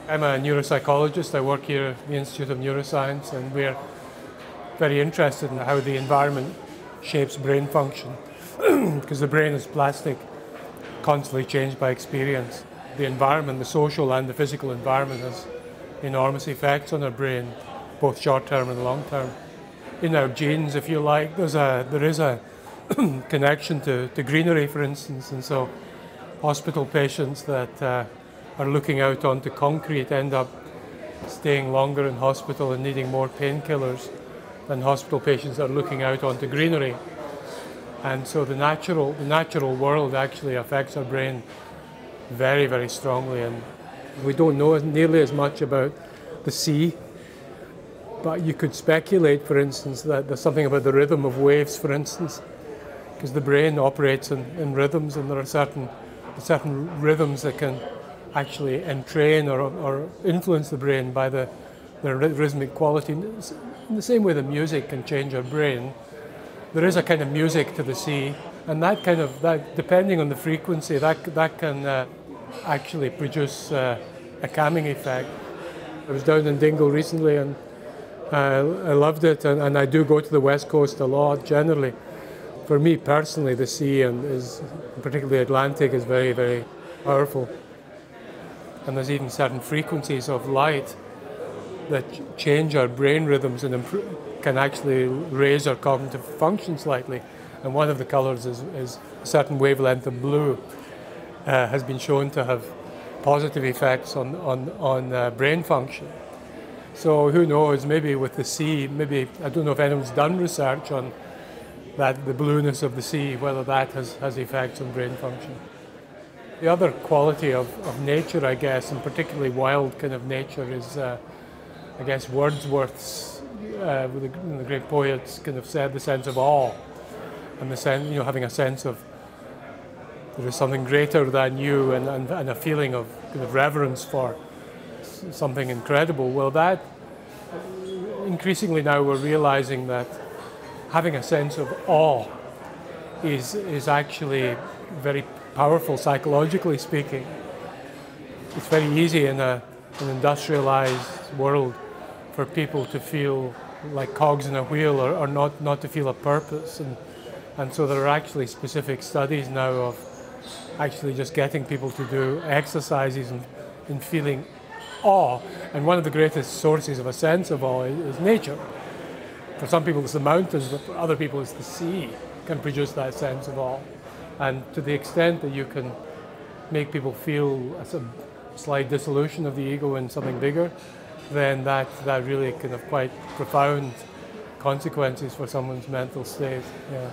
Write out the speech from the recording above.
I'm a neuropsychologist. I work here at the Institute of Neuroscience, and we're very interested in how the environment shapes brain function because the brain is plastic, constantly changed by experience. The environment, the social and the physical environment, has enormous effects on our brain, both short-term and long-term. In our genes, if you like, there is a connection to greenery, for instance, and so hospital patients that are looking out onto concrete end up staying longer in hospital and needing more painkillers than hospital patients that are looking out onto greenery. And so the natural world actually affects our brain very, very strongly. And we don't know nearly as much about the sea, but you could speculate, for instance, that there's something about the rhythm of waves, for instance, because the brain operates in rhythms, and there are certain rhythms that can actually entrain or influence the brain by the rhythmic quality. In the same way that music can change our brain, there is a kind of music to the sea, and that depending on the frequency, that can actually produce a calming effect. I was down in Dingle recently, and I loved it, and I do go to the West Coast a lot generally. For me personally, the sea, and particularly Atlantic, is very, very powerful. And there's even certain frequencies of light that change our brain rhythms and can actually raise our cognitive function slightly. And one of the colors is a certain wavelength of blue has been shown to have positive effects on brain function. So who knows, maybe with the sea, I don't know if anyone's done research on that, the blueness of the sea, whether that has effects on brain function. The other quality of nature, I guess, and particularly wild kind of nature, is, I guess, Wordsworth's, the great poets, kind of said the sense of awe, and the sense, having a sense of there is something greater than you, and a feeling of kind of reverence for something incredible. Well, that increasingly now we're realizing that having a sense of awe is actually very powerful psychologically speaking. It's very easy in an industrialized world for people to feel like cogs in a wheel, or not to feel a purpose, and so there are actually specific studies now of actually just getting people to do exercises in feeling awe. And one of the greatest sources of a sense of awe is nature. For some people it's the mountains, but for other people it's the sea can produce that sense of awe. And to the extent that you can make people feel a slight dissolution of the ego in something bigger, then that really can have quite profound consequences for someone's mental state. Yeah.